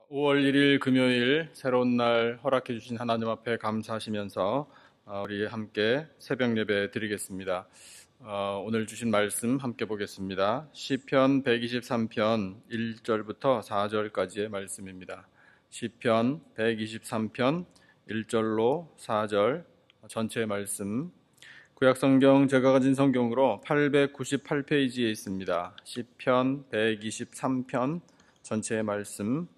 5월 1일 금요일 새로운 날 허락해 주신 하나님 앞에 감사하시면서 우리 함께 새벽 예배 드리겠습니다. 오늘 주신 말씀 함께 보겠습니다. 시편 123편 1절부터 4절까지의 말씀입니다. 시편 123편 1절로 4절 전체 말씀, 구약성경 제가 가진 성경으로 898페이지에 있습니다. 시편 123편 전체의 말씀,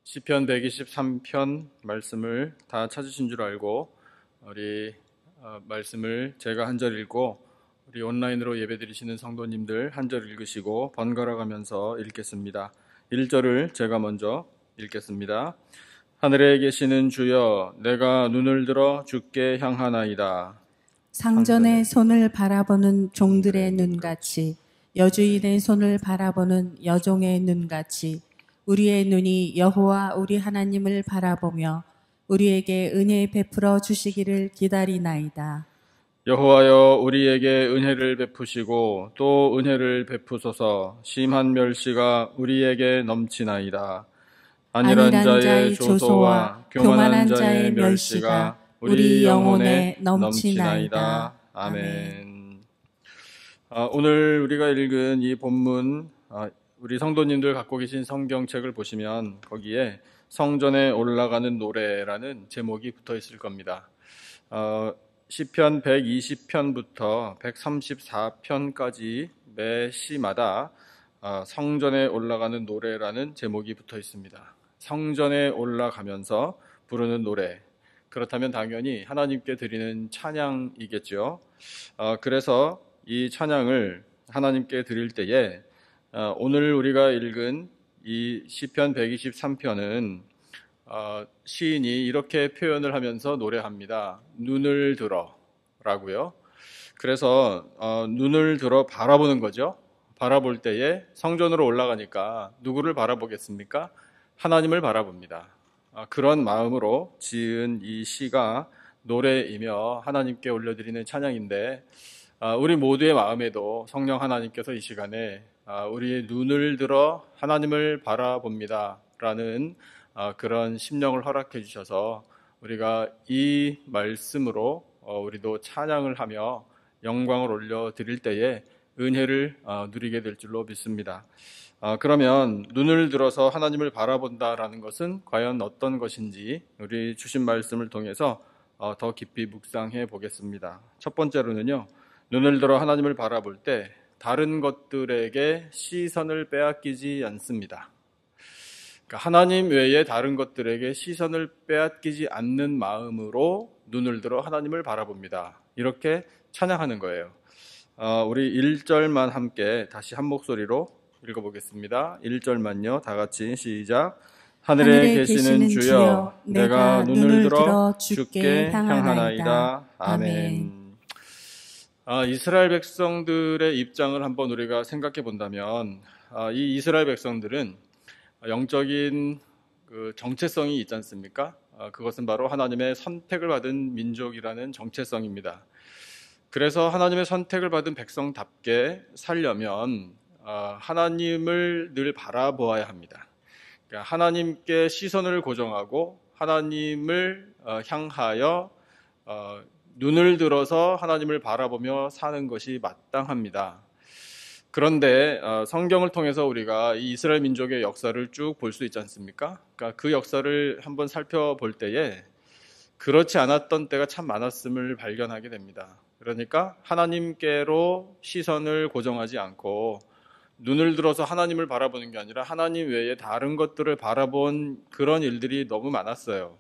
시편 123편 말씀을 다 찾으신 줄 알고 우리 말씀을 제가 한 절 읽고 우리 온라인으로 예배드리시는 성도님들 한 절 읽으시고 번갈아 가면서 읽겠습니다. 1절을 제가 먼저 읽겠습니다. 하늘에 계시는 주여, 내가 눈을 들어 주께 향하나이다. 상전의 손을 바라보는 종들의 눈같이, 여주인의 손을 바라보는 여종의 눈같이 우리의 눈이 여호와 우리 하나님을 바라보며 우리에게 은혜 베풀어 주시기를 기다리나이다. 여호와여, 우리에게 은혜를 베푸시고 또 은혜를 베푸소서. 심한 멸시가 우리에게 넘치나이다. 안일한 자의 조소와 교만한 자의 멸시가 우리 영혼에 넘치나이다. 아멘. 오늘 우리가 읽은 이 본문, 우리 성도님들 갖고 계신 성경책을 보시면 거기에 성전에 올라가는 노래라는 제목이 붙어 있을 겁니다. 시편 120편부터 134편까지 매 시마다 성전에 올라가는 노래라는 제목이 붙어 있습니다. 성전에 올라가면서 부르는 노래, 그렇다면 당연히 하나님께 드리는 찬양이겠죠. 그래서 이 찬양을 하나님께 드릴 때에 오늘 우리가 읽은 이 시편 123편은 시인이 이렇게 표현을 하면서 노래합니다. 눈을 들어 라고요. 그래서 눈을 들어 바라보는 거죠. 바라볼 때에 성전으로 올라가니까 누구를 바라보겠습니까? 하나님을 바라봅니다. 그런 마음으로 지은 이 시가 노래이며 하나님께 올려드리는 찬양인데, 우리 모두의 마음에도 성령 하나님께서 이 시간에 우리의 눈을 들어 하나님을 바라봅니다 라는 그런 심령을 허락해 주셔서 우리가 이 말씀으로 우리도 찬양을 하며 영광을 올려드릴 때에 은혜를 누리게 될 줄로 믿습니다. 그러면 눈을 들어서 하나님을 바라본다라는 것은 과연 어떤 것인지 우리 주신 말씀을 통해서 더 깊이 묵상해 보겠습니다. 첫 번째로는요, 눈을 들어 하나님을 바라볼 때 다른 것들에게 시선을 빼앗기지 않습니다. 그러니까 하나님 외에 다른 것들에게 시선을 빼앗기지 않는 마음으로 눈을 들어 하나님을 바라봅니다. 이렇게 찬양하는 거예요. 우리 1절만 함께 다시 한 목소리로 읽어보겠습니다. 1절만요. 다 같이 시작. 하늘에 계시는 주여, 내가 눈을 들어 주께 향하나이다. 아멘. 이스라엘 백성들의 입장을 한번 우리가 생각해 본다면, 이 이스라엘 백성들은 영적인 그 정체성이 있지 않습니까? 그것은 바로 하나님의 선택을 받은 민족이라는 정체성입니다. 그래서 하나님의 선택을 받은 백성답게 살려면 하나님을 늘 바라보아야 합니다. 그러니까 하나님께 시선을 고정하고 하나님을 향하여 눈을 들어서 하나님을 바라보며 사는 것이 마땅합니다. 그런데 성경을 통해서 우리가 이 이스라엘 민족의 역사를 쭉 볼 수 있지 않습니까? 그러니까 그 역사를 한번 살펴볼 때에 그렇지 않았던 때가 참 많았음을 발견하게 됩니다. 그러니까 하나님께로 시선을 고정하지 않고 눈을 들어서 하나님을 바라보는 게 아니라 하나님 외에 다른 것들을 바라본 그런 일들이 너무 많았어요.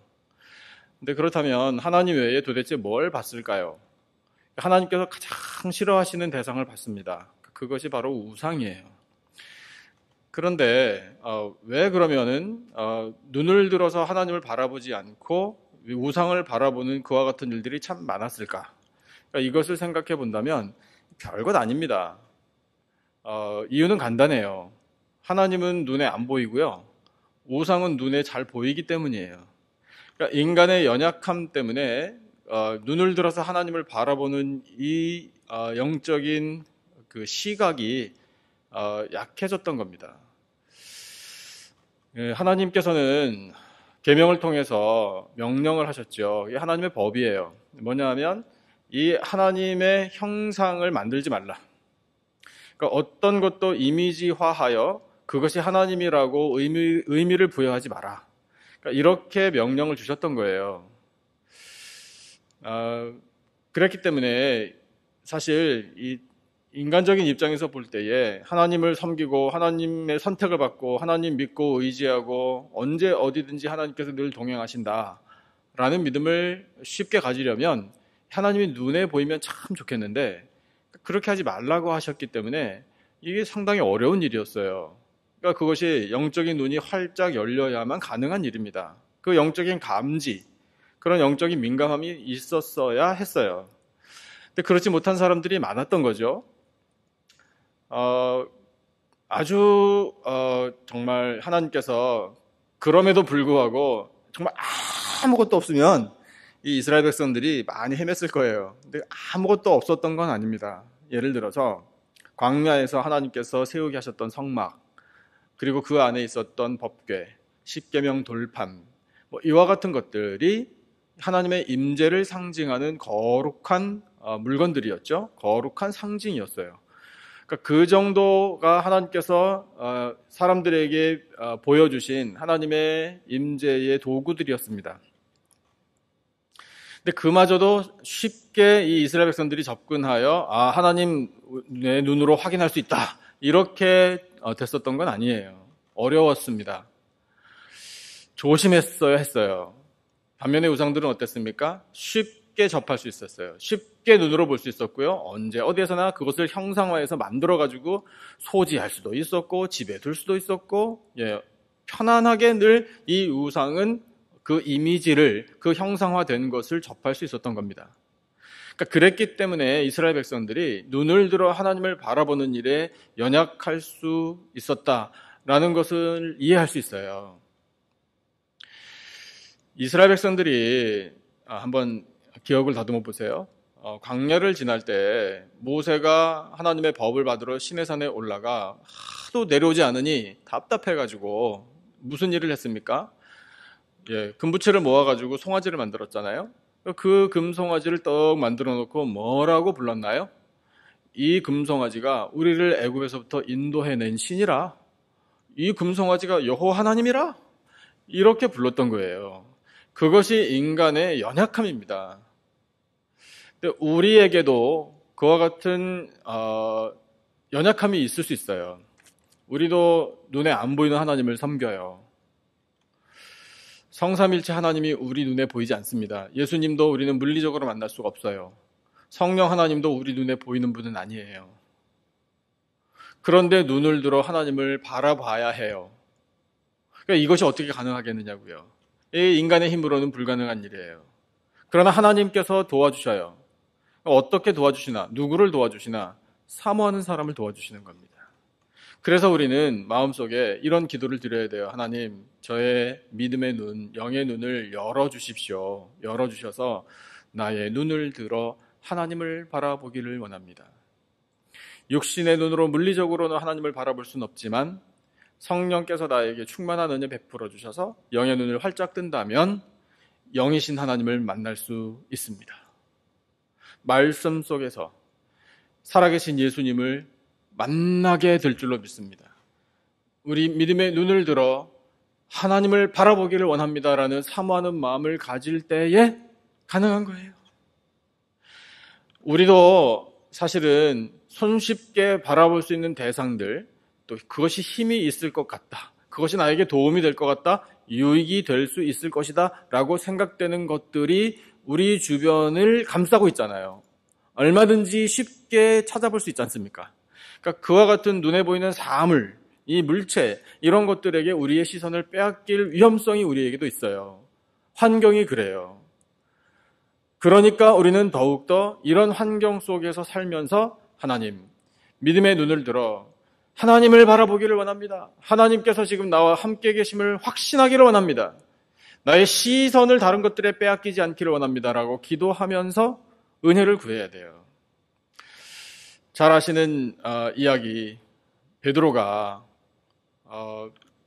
근데 그렇다면 하나님 외에 도대체 뭘 봤을까요? 하나님께서 가장 싫어하시는 대상을 봤습니다. 그것이 바로 우상이에요. 그런데 왜 그러면은 눈을 들어서 하나님을 바라보지 않고 우상을 바라보는 그와 같은 일들이 참 많았을까? 그러니까 이것을 생각해 본다면 별것 아닙니다. 이유는 간단해요. 하나님은 눈에 안 보이고요. 우상은 눈에 잘 보이기 때문이에요. 그러니까 인간의 연약함 때문에 눈을 들어서 하나님을 바라보는 이 영적인 그 시각이 약해졌던 겁니다. 하나님께서는 계명을 통해서 명령을 하셨죠. 이게 하나님의 법이에요. 뭐냐면 이 하나님의 형상을 만들지 말라. 그러니까 어떤 것도 이미지화하여 그것이 하나님이라고 의미를 부여하지 마라. 그러니까 이렇게 명령을 주셨던 거예요. 그랬기 때문에 사실 이 인간적인 입장에서 볼 때에 하나님을 섬기고 하나님의 선택을 받고 하나님 믿고 의지하고 언제 어디든지 하나님께서 늘 동행하신다라는 믿음을 쉽게 가지려면 하나님이 눈에 보이면 참 좋겠는데 그렇게 하지 말라고 하셨기 때문에 이게 상당히 어려운 일이었어요. 그러니까 그것이 영적인 눈이 활짝 열려야만 가능한 일입니다. 그 영적인 감지, 그런 영적인 민감함이 있었어야 했어요. 근데 그렇지 못한 사람들이 많았던 거죠. 정말 하나님께서 그럼에도 불구하고 정말 아무것도 없으면 이 이스라엘 백성들이 많이 헤맸을 거예요. 근데 아무것도 없었던 건 아닙니다. 예를 들어서 광야에서 하나님께서 세우게 하셨던 성막, 그리고 그 안에 있었던 법궤, 십계명 돌판, 이와 같은 것들이 하나님의 임재를 상징하는 거룩한 물건들이었죠. 거룩한 상징이었어요. 그러니까 그 정도가 하나님께서 사람들에게 보여주신 하나님의 임재의 도구들이었습니다. 근데 그마저도 쉽게 이 이스라엘 백성들이 접근하여 하나님의 눈으로 확인할 수 있다, 이렇게 됐었던 건 아니에요. 어려웠습니다. 조심했어야 했어요. 반면에 우상들은 어땠습니까? 쉽게 접할 수 있었어요. 쉽게 눈으로 볼 수 있었고요. 언제 어디에서나 그것을 형상화해서 만들어가지고 소지할 수도 있었고 집에 둘 수도 있었고, 편안하게 늘 이 우상은 그 이미지를, 그 형상화된 것을 접할 수 있었던 겁니다. 그러니까 그랬기 때문에 이스라엘 백성들이 눈을 들어 하나님을 바라보는 일에 연약할 수 있었다라는 것을 이해할 수 있어요. 이스라엘 백성들이 한번 기억을 다듬어 보세요. 광야를 지날 때 모세가 하나님의 법을 받으러 시내산에 올라가 하도 내려오지 않으니 답답해가지고 무슨 일을 했습니까? 금부채를 모아가지고 송아지를 만들었잖아요. 그 금송아지를 떡 만들어 놓고 뭐라고 불렀나요? 이 금송아지가 우리를 애굽에서부터 인도해낸 신이라, 이 금송아지가 여호와 하나님이라, 이렇게 불렀던 거예요. 그것이 인간의 연약함입니다. 근데 우리에게도 그와 같은 연약함이 있을 수 있어요. 우리도 눈에 안 보이는 하나님을 섬겨요. 성삼일체 하나님이 우리 눈에 보이지 않습니다. 예수님도 우리는 물리적으로 만날 수가 없어요. 성령 하나님도 우리 눈에 보이는 분은 아니에요. 그런데 눈을 들어 하나님을 바라봐야 해요. 그러니까 이것이 어떻게 가능하겠느냐고요. 이 인간의 힘으로는 불가능한 일이에요. 그러나 하나님께서 도와주셔요. 어떻게 도와주시나? 누구를 도와주시나? 사모하는 사람을 도와주시는 겁니다. 그래서 우리는 마음속에 이런 기도를 드려야 돼요. 하나님, 저의 믿음의 눈, 영의 눈을 열어주십시오. 열어주셔서 나의 눈을 들어 하나님을 바라보기를 원합니다. 육신의 눈으로 물리적으로는 하나님을 바라볼 수는 없지만 성령께서 나에게 충만한 은혜 베풀어 주셔서 영의 눈을 활짝 뜬다면 영이신 하나님을 만날 수 있습니다. 말씀 속에서 살아계신 예수님을 만나게 될 줄로 믿습니다. 우리 믿음의 눈을 들어 하나님을 바라보기를 원합니다라는 사모하는 마음을 가질 때에 가능한 거예요. 우리도 사실은 손쉽게 바라볼 수 있는 대상들, 또 그것이 힘이 있을 것 같다, 그것이 나에게 도움이 될 것 같다, 유익이 될 수 있을 것이다 라고 생각되는 것들이 우리 주변을 감싸고 있잖아요. 얼마든지 쉽게 찾아볼 수 있지 않습니까? 그러니까 그와 같은 눈에 보이는 사물, 이 물체, 이런 것들에게 우리의 시선을 빼앗길 위험성이 우리에게도 있어요. 환경이 그래요. 그러니까 우리는 더욱더 이런 환경 속에서 살면서 하나님, 믿음의 눈을 들어 하나님을 바라보기를 원합니다. 하나님께서 지금 나와 함께 계심을 확신하기를 원합니다. 나의 시선을 다른 것들에 빼앗기지 않기를 원합니다라고 기도하면서 은혜를 구해야 돼요. 잘 아시는 이야기, 베드로가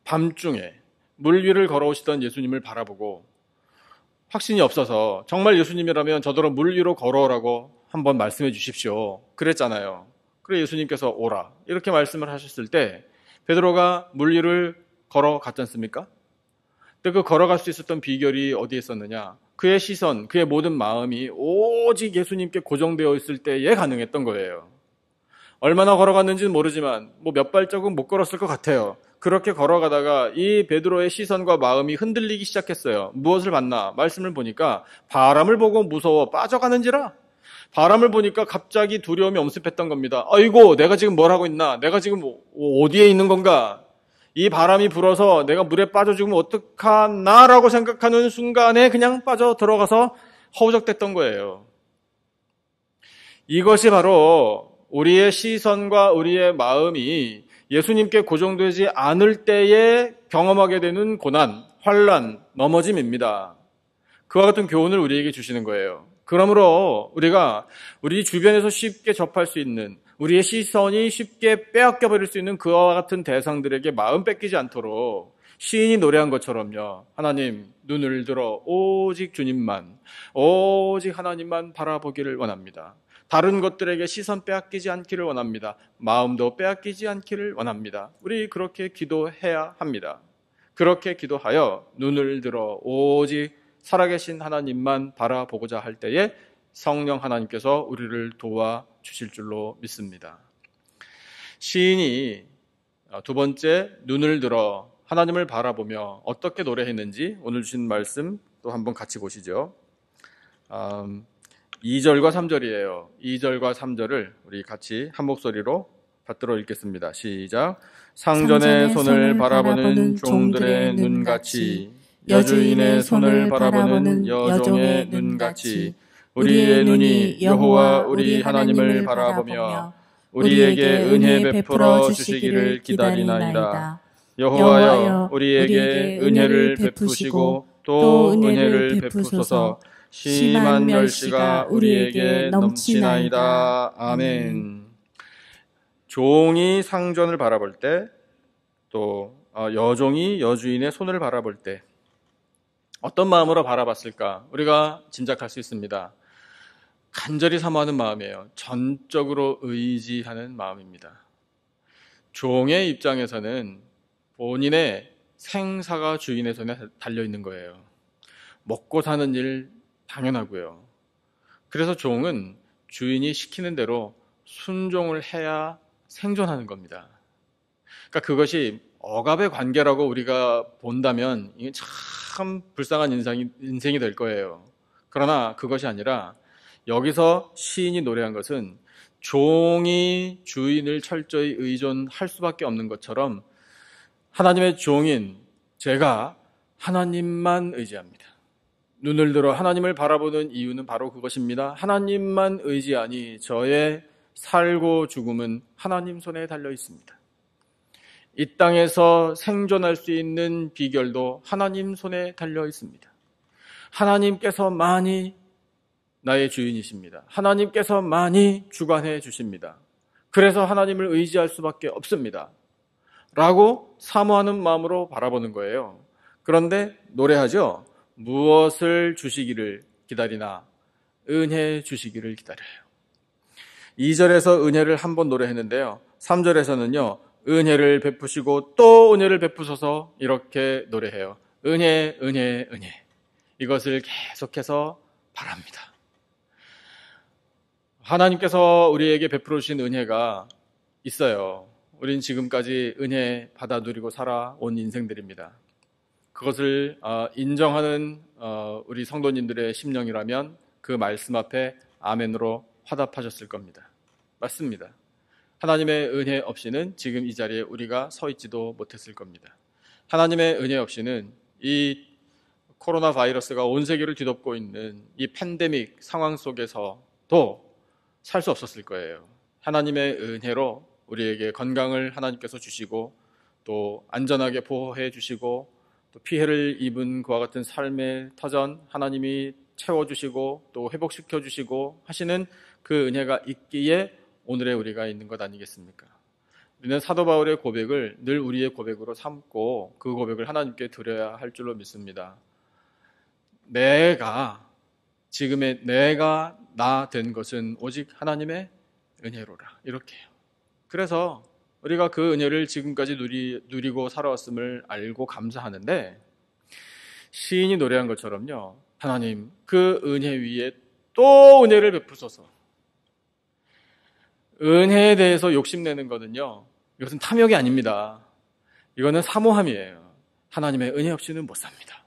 밤중에 물 위를 걸어오시던 예수님을 바라보고 확신이 없어서 정말 예수님이라면 저더러 물 위로 걸어오라고 한번 말씀해 주십시오. 그랬잖아요. 그래 예수님께서 오라 이렇게 말씀을 하셨을 때 베드로가 물 위를 걸어갔지 않습니까? 근데 그 걸어갈 수 있었던 비결이 어디에 있었느냐? 그의 시선, 그의 모든 마음이 오직 예수님께 고정되어 있을 때에 가능했던 거예요. 얼마나 걸어갔는지는 모르지만 몇 발자국 못 걸었을 것 같아요. 그렇게 걸어가다가 이 베드로의 시선과 마음이 흔들리기 시작했어요. 무엇을 봤나? 말씀을 보니까 바람을 보고 무서워 빠져가는지라. 바람을 보니까 갑자기 두려움이 엄습했던 겁니다. 아이고, 내가 지금 뭘 하고 있나? 내가 지금 어디에 있는 건가? 이 바람이 불어서 내가 물에 빠져 죽으면 어떡하나라고 생각하는 순간에 그냥 빠져 들어가서 허우적댔던 거예요. 이것이 바로 우리의 시선과 우리의 마음이 예수님께 고정되지 않을 때에 경험하게 되는 고난, 환난, 넘어짐입니다. 그와 같은 교훈을 우리에게 주시는 거예요. 그러므로 우리가 우리 주변에서 쉽게 접할 수 있는 우리의 시선이 쉽게 빼앗겨버릴 수 있는 그와 같은 대상들에게 마음 뺏기지 않도록 시인이 노래한 것처럼요. 하나님 눈을 들어 오직 주님만, 오직 하나님만 바라보기를 원합니다. 다른 것들에게 시선 빼앗기지 않기를 원합니다. 마음도 빼앗기지 않기를 원합니다. 우리 그렇게 기도해야 합니다. 그렇게 기도하여 눈을 들어 오직 살아계신 하나님만 바라보고자 할 때에 성령 하나님께서 우리를 도와주실 줄로 믿습니다. 시인이 두 번째 눈을 들어 하나님을 바라보며 어떻게 노래했는지 오늘 주신 말씀 또 한번 같이 보시죠. 2절과 3절이에요. 2절과 3절을 우리 같이 한 목소리로 받들어 읽겠습니다. 시작. 상전의 손을 바라보는 종들의 눈같이 여주인의 손을 바라보는 여종의 눈같이 우리의 눈이 여호와 우리 하나님을 바라보며 우리에게 은혜 베풀어 주시기를 기다리나이다. 여호와여 우리에게 은혜를 베푸시고 또 은혜를 베푸소서. 심한 멸시가 우리에게 넘치나이다. 아멘. 종이 상전을 바라볼 때, 또 여종이 여주인의 손을 바라볼 때 어떤 마음으로 바라봤을까? 우리가 짐작할 수 있습니다. 간절히 사모하는 마음이에요. 전적으로 의지하는 마음입니다. 종의 입장에서는 본인의 생사가 주인의 손에 달려있는 거예요. 먹고 사는 일 당연하고요. 그래서 종은 주인이 시키는 대로 순종을 해야 생존하는 겁니다. 그러니까 그것이 억압의 관계라고 우리가 본다면 이게 참 불쌍한 인생이 될 거예요. 그러나 그것이 아니라 여기서 시인이 노래한 것은 종이 주인을 철저히 의존할 수밖에 없는 것처럼 하나님의 종인 제가 하나님만 의지합니다. 눈을 들어 하나님을 바라보는 이유는 바로 그것입니다. 하나님만 의지하니 저의 살고 죽음은 하나님 손에 달려 있습니다. 이 땅에서 생존할 수 있는 비결도 하나님 손에 달려 있습니다. 하나님께서만이 나의 주인이십니다. 하나님께서만이 주관해 주십니다. 그래서 하나님을 의지할 수밖에 없습니다. 라고 사모하는 마음으로 바라보는 거예요. 그런데 노래하죠. 무엇을 주시기를 기다리나 은혜 주시기를 기다려요. 2절에서 은혜를 한 번 노래했는데요. 3절에서는요. 은혜를 베푸시고 또 은혜를 베푸셔서 이렇게 노래해요. 은혜, 은혜, 은혜. 이것을 계속해서 바랍니다. 하나님께서 우리에게 베풀어 주신 은혜가 있어요. 우린 지금까지 은혜 받아 누리고 살아온 인생들입니다. 그것을 인정하는 우리 성도님들의 심령이라면 그 말씀 앞에 아멘으로 화답하셨을 겁니다. 맞습니다. 하나님의 은혜 없이는 지금 이 자리에 우리가 서 있지도 못했을 겁니다. 하나님의 은혜 없이는 이 코로나 바이러스가 온 세계를 뒤덮고 있는 이 팬데믹 상황 속에서도 살 수 없었을 거예요. 하나님의 은혜로 우리에게 건강을 하나님께서 주시고 또 안전하게 보호해 주시고 또 피해를 입은 그와 같은 삶의 터전 하나님이 채워주시고 또 회복시켜주시고 하시는 그 은혜가 있기에 오늘의 우리가 있는 것 아니겠습니까? 우리는 사도 바울의 고백을 늘 우리의 고백으로 삼고 그 고백을 하나님께 드려야 할 줄로 믿습니다. 지금의 내가 나 된 것은 오직 하나님의 은혜로라. 이렇게요. 그래서 우리가 그 은혜를 지금까지 누리고 살아왔음을 알고 감사하는데 시인이 노래한 것처럼요. 하나님 그 은혜 위에 또 은혜를 베푸소서. 은혜에 대해서 욕심내는 거는요. 이것은 탐욕이 아닙니다. 이거는 사모함이에요. 하나님의 은혜 없이는 못 삽니다.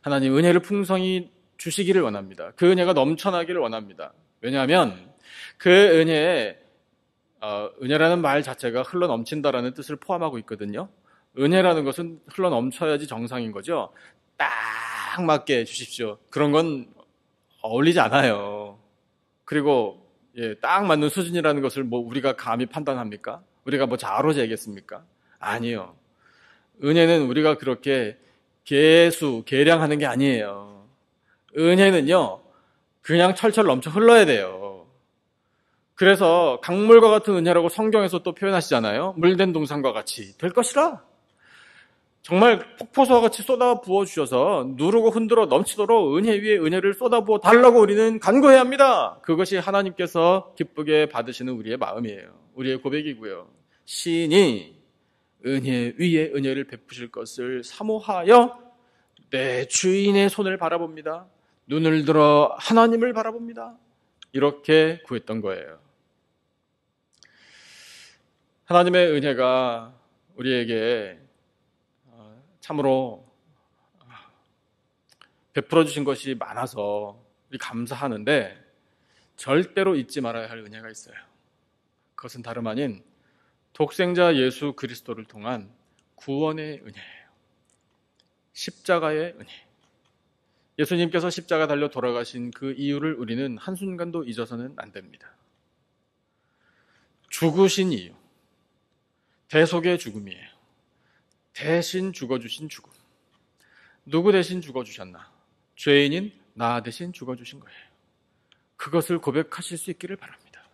하나님 은혜를 풍성히 주시기를 원합니다. 그 은혜가 넘쳐나기를 원합니다. 왜냐하면 그 은혜라는 말 자체가 흘러넘친다라는 뜻을 포함하고 있거든요. 은혜라는 것은 흘러넘쳐야지 정상인 거죠. 딱 맞게 해주십시오. 그런 건 어울리지 않아요. 그리고 딱 맞는 수준이라는 것을 우리가 감히 판단합니까? 우리가 자로재겠습니까? 아니요. 은혜는 우리가 그렇게 계량하는 게 아니에요. 은혜는요, 그냥 철철 넘쳐 흘러야 돼요. 그래서 강물과 같은 은혜라고 성경에서 또 표현하시잖아요. 물된 동산과 같이 될 것이라. 정말 폭포수와 같이 쏟아 부어주셔서 누르고 흔들어 넘치도록 은혜 위에 은혜를 쏟아부어 달라고 우리는 간구해야 합니다. 그것이 하나님께서 기쁘게 받으시는 우리의 마음이에요. 우리의 고백이고요. 시인이 은혜 위에 은혜를 베푸실 것을 사모하여 내 주인의 손을 바라봅니다. 눈을 들어 하나님을 바라봅니다. 이렇게 구했던 거예요. 하나님의 은혜가 우리에게 참으로 베풀어 주신 것이 많아서 우리 감사하는데 절대로 잊지 말아야 할 은혜가 있어요. 그것은 다름 아닌 독생자 예수 그리스도를 통한 구원의 은혜예요. 십자가의 은혜. 예수님께서 십자가 달려 돌아가신 그 이유를 우리는 한순간도 잊어서는 안 됩니다. 죽으신 이유. 대속의 죽음이에요. 대신 죽어주신 죽음. 누구 대신 죽어주셨나? 죄인인 나 대신 죽어주신 거예요. 그것을 고백하실 수 있기를 바랍니다.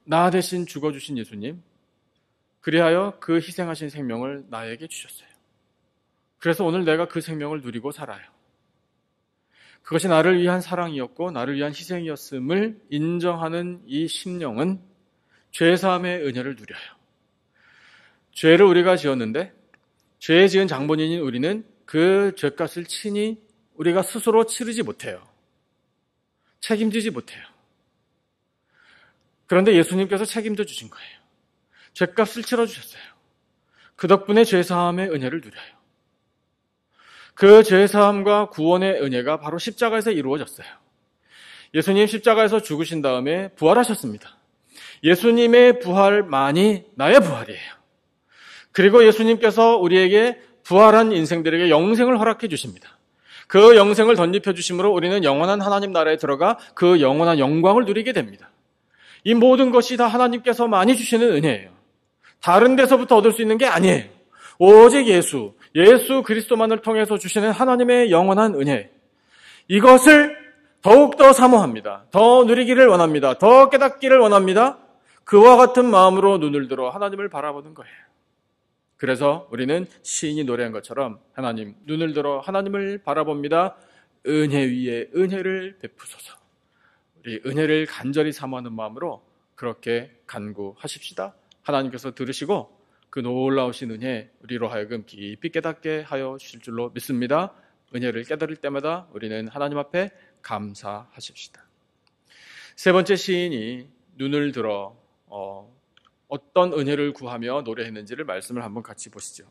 나 대신 죽어주신 예수님, 그리하여 그 희생하신 생명을 나에게 주셨어요. 그래서 오늘 내가 그 생명을 누리고 살아요. 그것이 나를 위한 사랑이었고 나를 위한 희생이었음을 인정하는 이 심령은 죄사함의 은혜를 누려요. 죄를 우리가 지었는데 죄 지은 장본인인 우리는 그 죄값을 친히 우리가 스스로 치르지 못해요. 책임지지 못해요. 그런데 예수님께서 책임져 주신 거예요. 죄값을 치러주셨어요. 그 덕분에 죄사함의 은혜를 누려요. 그 죄사함과 구원의 은혜가 바로 십자가에서 이루어졌어요. 예수님 십자가에서 죽으신 다음에 부활하셨습니다. 예수님의 부활만이 나의 부활이에요. 그리고 예수님께서 우리에게 부활한 인생들에게 영생을 허락해 주십니다. 그 영생을 덧입혀 주심으로 우리는 영원한 하나님 나라에 들어가 그 영원한 영광을 누리게 됩니다. 이 모든 것이 다 하나님께서 많이 주시는 은혜예요. 다른 데서부터 얻을 수 있는 게 아니에요. 오직 예수 그리스도만을 통해서 주시는 하나님의 영원한 은혜. 이것을 더욱더 사모합니다. 더 누리기를 원합니다. 더 깨닫기를 원합니다. 그와 같은 마음으로 눈을 들어 하나님을 바라보는 거예요. 그래서 우리는 시인이 노래한 것처럼 하나님, 눈을 들어 하나님을 바라봅니다. 은혜 위에 은혜를 베푸소서. 우리 은혜를 간절히 사모하는 마음으로 그렇게 간구하십시다. 하나님께서 들으시고 그 놀라우신 은혜 우리로 하여금 깊이 깨닫게 하여 주실 줄로 믿습니다. 은혜를 깨달을 때마다 우리는 하나님 앞에 감사하십시다. 세 번째 시인이 눈을 들어 어떤 은혜를 구하며 노래했는지를 말씀을 한번 같이 보시죠.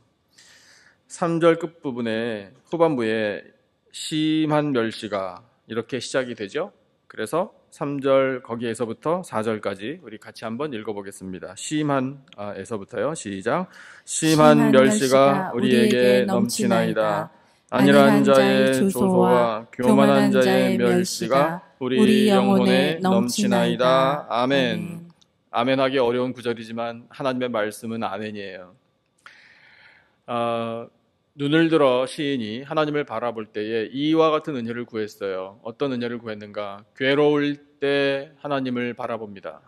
3절 끝부분에 후반부에 심한 멸시가 이렇게 시작이 되죠. 그래서 3절 거기에서부터 4절까지 우리 같이 한번 읽어보겠습니다. 심한에서부터요. 시작. 심한 멸시가 우리에게 넘치나이다. 안일한 자의 조소와 교만한 자의 멸시가 우리 영혼에 넘치나이다. 아멘. 아멘하기 어려운 구절이지만 하나님의 말씀은 아멘이에요. 눈을 들어 시인이 하나님을 바라볼 때에 이와 같은 은혜를 구했어요. 어떤 은혜를 구했는가? 괴로울 때 하나님을 바라봅니다.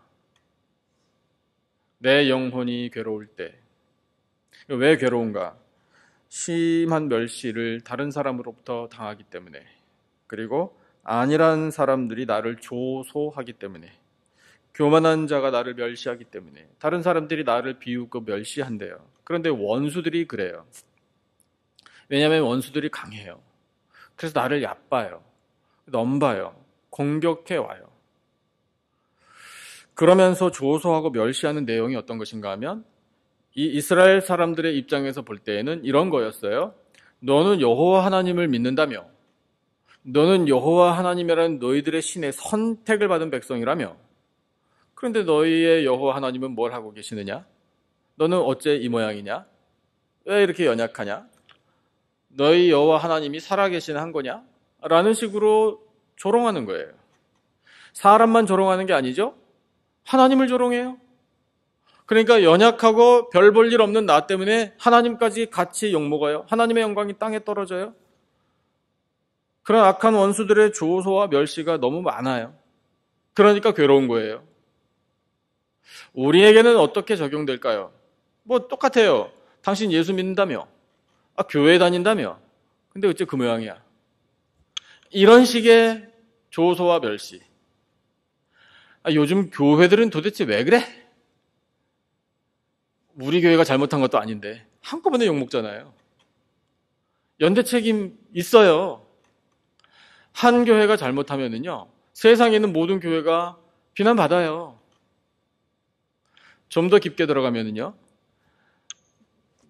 내 영혼이 괴로울 때. 왜 괴로운가? 심한 멸시를 다른 사람으로부터 당하기 때문에, 그리고 안일한 사람들이 나를 조소하기 때문에, 교만한 자가 나를 멸시하기 때문에, 다른 사람들이 나를 비웃고 멸시한대요. 그런데 원수들이 그래요. 왜냐하면 원수들이 강해요. 그래서 나를 얕봐요, 넘봐요, 공격해 와요. 그러면서 조소하고 멸시하는 내용이 어떤 것인가 하면, 이 이스라엘 사람들의 입장에서 볼 때에는 이런 거였어요. 너는 여호와 하나님을 믿는다며, 너는 여호와 하나님이라는 너희들의 신의 선택을 받은 백성이라며, 그런데 너희의 여호와 하나님은 뭘 하고 계시느냐? 너는 어째 이 모양이냐? 왜 이렇게 연약하냐? 너희 여호와 하나님이 살아계신 한 거냐? 라는 식으로 조롱하는 거예요. 사람만 조롱하는 게 아니죠? 하나님을 조롱해요. 그러니까 연약하고 별 볼 일 없는 나 때문에 하나님까지 같이 욕먹어요. 하나님의 영광이 땅에 떨어져요. 그런 악한 원수들의 조소와 멸시가 너무 많아요. 그러니까 괴로운 거예요. 우리에게는 어떻게 적용될까요? 뭐 똑같아요. 당신 예수 믿는다며, 교회 다닌다며, 근데 어째 그 모양이야. 이런 식의 조소와 멸시. 요즘 교회들은 도대체 왜 그래? 우리 교회가 잘못한 것도 아닌데 한꺼번에 욕먹잖아요. 연대 책임 있어요. 한 교회가 잘못하면은요, 세상에 있는 모든 교회가 비난받아요. 좀 더 깊게 들어가면은요,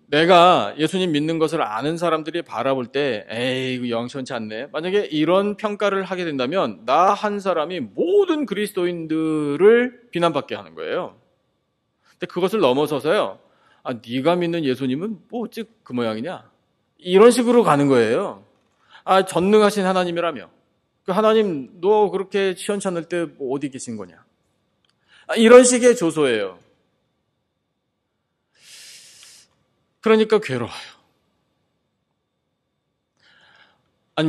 내가 예수님 믿는 것을 아는 사람들이 바라볼 때 에이 이거 영시원치 않네, 만약에 이런 평가를 하게 된다면 나 한 사람이 모든 그리스도인들을 비난받게 하는 거예요. 근데 그것을 넘어서서요, 네가 믿는 예수님은 뭐 어찌 그 모양이냐, 이런 식으로 가는 거예요. 전능하신 하나님이라며, 그 하나님 너 그렇게 시원찮을 때 뭐 어디 계신 거냐, 이런 식의 조소예요. 그러니까 괴로워요.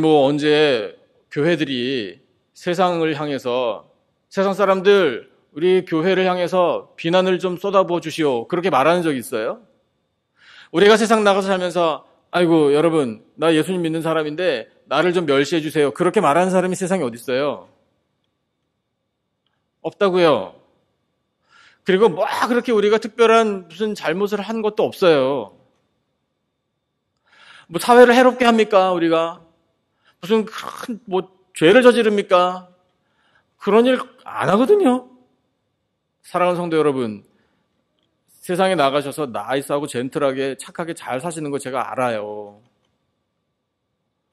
뭐 언제 교회들이 세상을 향해서, 세상 사람들 우리 교회를 향해서 비난을 좀 쏟아부어 주시오, 그렇게 말하는 적이 있어요? 우리가 세상 나가서 살면서 아이고 여러분 나 예수님 믿는 사람인데 나를 좀 멸시해 주세요, 그렇게 말하는 사람이 세상에 어디 있어요? 없다고요. 그리고 뭐 그렇게 우리가 특별한 무슨 잘못을 한 것도 없어요. 뭐 사회를 해롭게 합니까? 우리가 무슨 큰 죄를 저지릅니까? 그런 일 안 하거든요. 사랑하는 성도 여러분, 세상에 나가셔서 나이스하고 젠틀하게 착하게 잘 사시는 거 제가 알아요.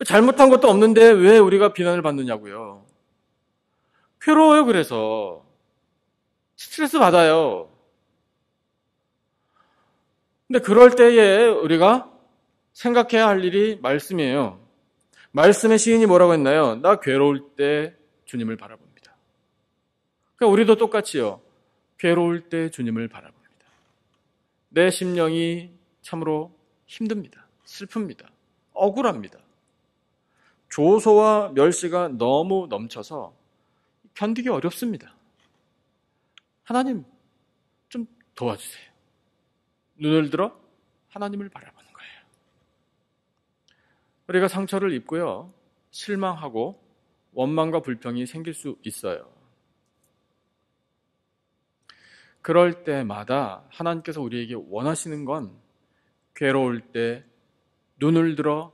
잘못한 것도 없는데 왜 우리가 비난을 받느냐고요. 괴로워요. 그래서 스트레스 받아요. 근데 그럴 때에 우리가 생각해야 할 일이 말씀이에요. 말씀의 시인이 뭐라고 했나요? 나 괴로울 때 주님을 바라봅니다. 그러니까 우리도 똑같이요, 괴로울 때 주님을 바라봅니다. 내 심령이 참으로 힘듭니다. 슬픕니다. 억울합니다. 조소와 멸시가 너무 넘쳐서 견디기 어렵습니다. 하나님 좀 도와주세요. 눈을 들어 하나님을 바라보는 거예요. 우리가 상처를 입고요, 실망하고 원망과 불평이 생길 수 있어요. 그럴 때마다 하나님께서 우리에게 원하시는 건 괴로울 때 눈을 들어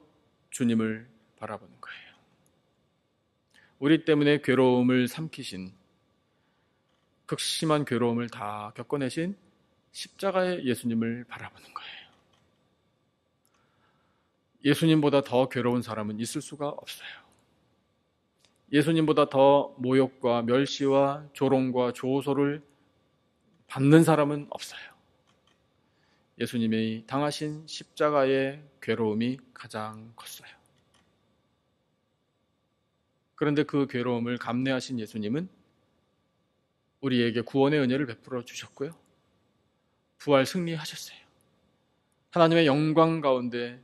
주님을 바라보는 거예요. 우리 때문에 괴로움을 삼키신, 극심한 괴로움을 다 겪어내신 십자가의 예수님을 바라보는 거예요. 예수님보다 더 괴로운 사람은 있을 수가 없어요. 예수님보다 더 모욕과 멸시와 조롱과 조소를 받는 사람은 없어요. 예수님이 당하신 십자가의 괴로움이 가장 컸어요. 그런데 그 괴로움을 감내하신 예수님은 우리에게 구원의 은혜를 베풀어 주셨고요, 부활 승리하셨어요. 하나님의 영광 가운데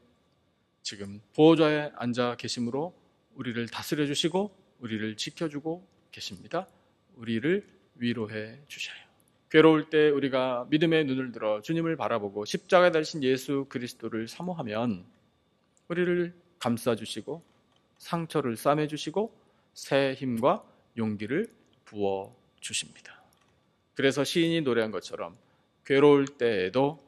지금 보호자에 앉아 계심으로 우리를 다스려 주시고 우리를 지켜주고 계십니다. 우리를 위로해 주셔요. 괴로울 때 우리가 믿음의 눈을 들어 주님을 바라보고 십자가에 달리신 예수 그리스도를 사모하면 우리를 감싸주시고 상처를 싸매주시고 새 힘과 용기를 부어주십니다. 그래서 시인이 노래한 것처럼 괴로울 때에도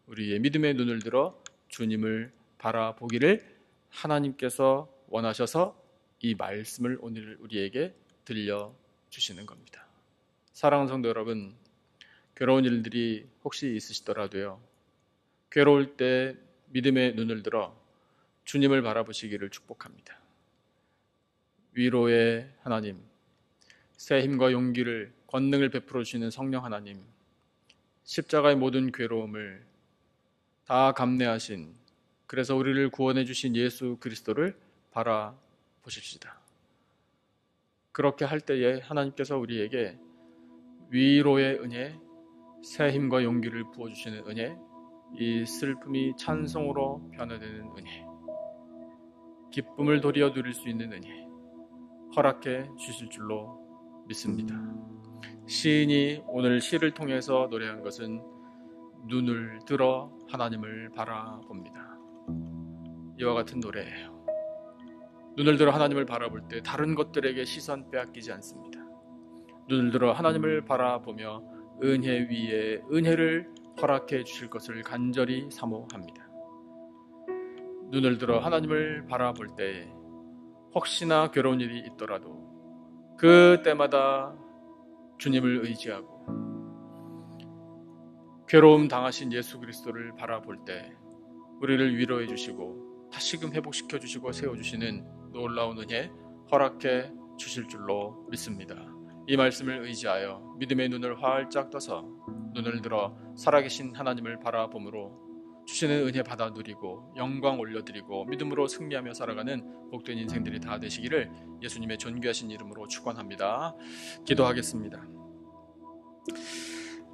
우리의 믿음의 눈을 들어 주님을 바라보기를 하나님께서 원하셔서 이 말씀을 오늘 우리에게 들려주시는 겁니다. 사랑하는 성도 여러분, 괴로운 일들이 혹시 있으시더라도요, 괴로울 때 믿음의 눈을 들어 주님을 바라보시기를 축복합니다. 위로의 하나님, 새 힘과 용기를, 권능을 베풀어 주시는 성령 하나님, 십자가의 모든 괴로움을 다 감내하신, 그래서 우리를 구원해 주신 예수 그리스도를 바라보십시다. 그렇게 할 때에 하나님께서 우리에게 위로의 은혜, 새 힘과 용기를 부어주시는 은혜, 이 슬픔이 찬송으로 변화되는 은혜, 기쁨을 도리어 누릴 수 있는 은혜 허락해 주실 줄로 믿습니다. 시인이 오늘 시를 통해서 노래한 것은 눈을 들어 하나님을 바라봅니다. 이와 같은 노래예요. 눈을 들어 하나님을 바라볼 때 다른 것들에게 시선 빼앗기지 않습니다. 눈을 들어 하나님을 바라보며 은혜 위에 은혜를 허락해 주실 것을 간절히 사모합니다. 눈을 들어 하나님을 바라볼 때 혹시나 괴로운 일이 있더라도 그때마다 주님을 의지하고 괴로움 당하신 예수 그리스도를 바라볼 때 우리를 위로해 주시고 다시금 회복시켜 주시고 세워주시는 놀라운 은혜 허락해 주실 줄로 믿습니다. 이 말씀을 의지하여 믿음의 눈을 활짝 떠서 눈을 들어 살아계신 하나님을 바라봄으로 주시는 은혜 받아 누리고 영광 올려드리고 믿음으로 승리하며 살아가는 복된 인생들이 다 되시기를 예수님의 존귀하신 이름으로 축원합니다. 기도하겠습니다.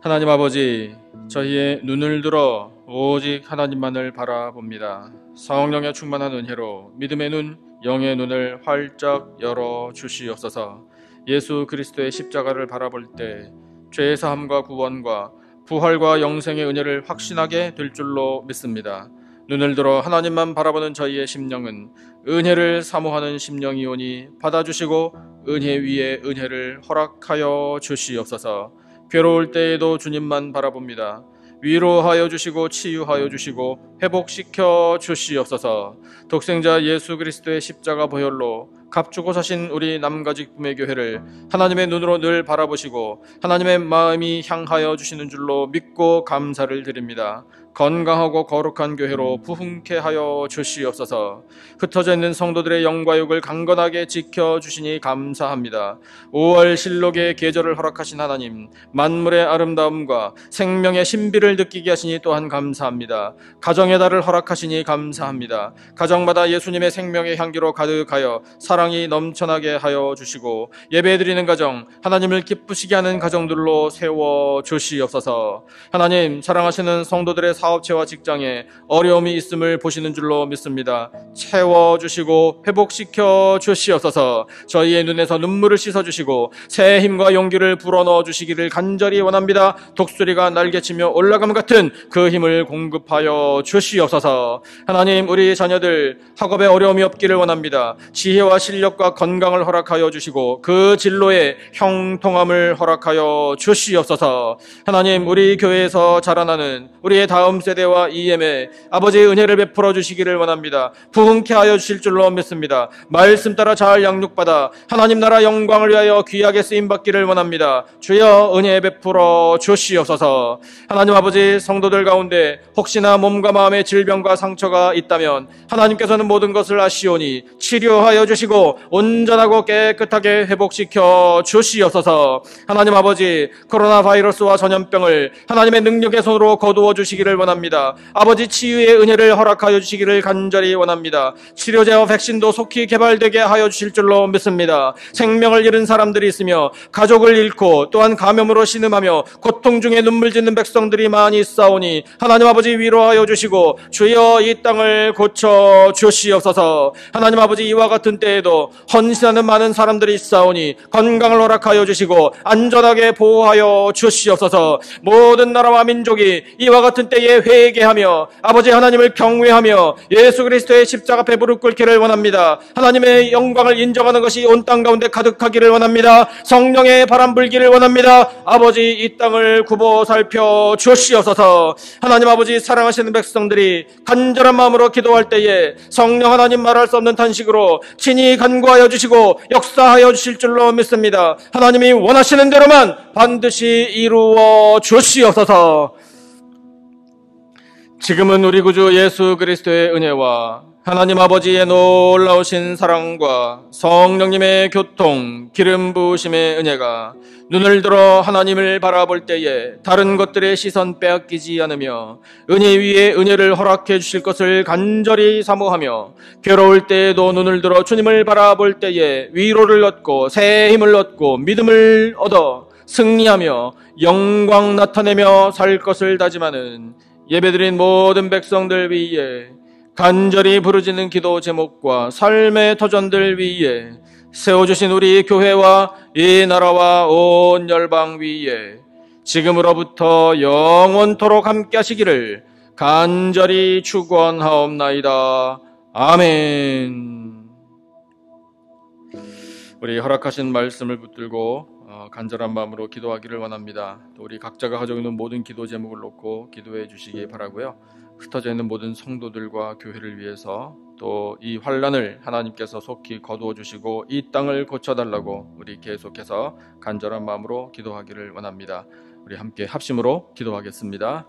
하나님 아버지, 저희의 눈을 들어 오직 하나님만을 바라봅니다. 성령의 충만한 은혜로 믿음의 눈, 영의 눈을 활짝 열어 주시옵소서. 예수 그리스도의 십자가를 바라볼 때 죄의 사함과 구원과 부활과 영생의 은혜를 확신하게 될 줄로 믿습니다. 눈을 들어 하나님만 바라보는 저희의 심령은 은혜를 사모하는 심령이오니 받아주시고 은혜 위에 은혜를 허락하여 주시옵소서. 괴로울 때에도 주님만 바라봅니다. 위로하여 주시고 치유하여 주시고 회복시켜 주시옵소서. 독생자 예수 그리스도의 십자가 보혈로 값주고 사신 우리 남가직품의 교회를 하나님의 눈으로 늘 바라보시고 하나님의 마음이 향하여 주시는 줄로 믿고 감사를 드립니다. 건강하고 거룩한 교회로 부흥케 하여 주시옵소서. 흩어져 있는 성도들의 영과 육을 강건하게 지켜주시니 감사합니다. 5월 실록의 계절을 허락하신 하나님, 만물의 아름다움과 생명의 신비를 느끼게 하시니 또한 감사합니다. 가정의 달을 허락하시니 감사합니다. 가정마다 예수님의 생명의 향기로 가득하여 사랑이 넘쳐나게 하여 주시고 예배드리는 가정, 하나님을 기쁘시게 하는 가정들로 세워 주시옵소서. 하나님, 사랑하시는 성도들의 사업체와 직장에 어려움이 있음을 보시는 줄로 믿습니다. 채워주시고 회복시켜 주시옵소서. 저희의 눈에서 눈물을 씻어주시고 새 힘과 용기를 불어넣어 주시기를 간절히 원합니다. 독수리가 날개치며 올라감 같은 그 힘을 공급하여 주시옵소서. 하나님, 우리 자녀들 학업에 어려움이 없기를 원합니다. 지혜와 실력과 건강을 허락하여 주시고 그 진로에 형통함을 허락하여 주시옵소서. 하나님, 우리 교회에서 자라나는 우리의 다음 세대와 EM에 아버지의 은혜를 베풀어 주시기를 원합니다. 부흥케 하여 주실 줄로 믿습니다. 말씀 따라 잘 양육받아 하나님 나라 영광을 위하여 귀하게 쓰임받기를 원합니다. 주여 은혜 베풀어 주시옵소서. 하나님 아버지, 성도들 가운데 혹시나 몸과 마음의 질병과 상처가 있다면 하나님께서는 모든 것을 아시오니 치료하여 주시고 주시고 온전하고 깨끗하게 회복시켜 주시옵소서. 하나님 아버지, 코로나 바이러스와 전염병을 하나님의 능력의 손으로 거두어 주시기를 원합니다. 아버지, 치유의 은혜를 허락하여 주시기를 간절히 원합니다. 치료제와 백신도 속히 개발되게 하여 주실 줄로 믿습니다. 생명을 잃은 사람들이 있으며 가족을 잃고 또한 감염으로 신음하며 고통 중에 눈물 짓는 백성들이 많이 있사오니 하나님 아버지 위로하여 주시고 주여 이 땅을 고쳐 주시옵소서. 하나님 아버지, 이와 같은 때에도 헌신하는 많은 사람들이 있사오니 건강을 허락하여 주시고 안전하게 보호하여 주시옵소서. 모든 나라와 민족이 이와 같은 때에 회개하며 아버지 하나님을 경외하며 예수 그리스도의 십자가 앞에 무릎 꿇기를 원합니다. 하나님의 영광을 인정하는 것이 온 땅 가운데 가득하기를 원합니다. 성령의 바람 불기를 원합니다. 아버지, 이 땅을 굽어 살펴 주시옵소서. 하나님 아버지, 사랑하시는 백성들이 간절한 마음으로 기도할 때에 성령 하나님 말할 수 없는 탄식으로 친히 간구하여 주시고 역사하여 주실 줄로 믿습니다. 하나님이 원하시는 대로만 반드시 이루어 주시옵소서. 지금은 우리 구주 예수 그리스도의 은혜와 하나님 아버지의 놀라우신 사랑과 성령님의 교통, 기름 부으심의 은혜가 눈을 들어 하나님을 바라볼 때에 다른 것들의 시선 빼앗기지 않으며 은혜 위에 은혜를 허락해 주실 것을 간절히 사모하며 괴로울 때에도 눈을 들어 주님을 바라볼 때에 위로를 얻고 새 힘을 얻고 믿음을 얻어 승리하며 영광 나타내며 살 것을 다짐하는 예배드린 모든 백성들 위에 간절히 부르짖는 기도 제목과 삶의 터전들 위에 세워주신 우리 교회와 이 나라와 온 열방 위에 지금으로부터 영원토록 함께 하시기를 간절히 축원하옵나이다. 아멘. 우리 허락하신 말씀을 붙들고 간절한 마음으로 기도하기를 원합니다. 또 우리 각자가 가지고 있는 모든 기도 제목을 놓고 기도해 주시기 바라고요. 흩어져 있는 모든 성도들과 교회를 위해서 또 이 환난을 하나님께서 속히 거두어 주시고 이 땅을 고쳐달라고 우리 계속해서 간절한 마음으로 기도하기를 원합니다. 우리 함께 합심으로 기도하겠습니다.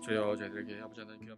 주여, 저희들에게 아버지 하나님 귀한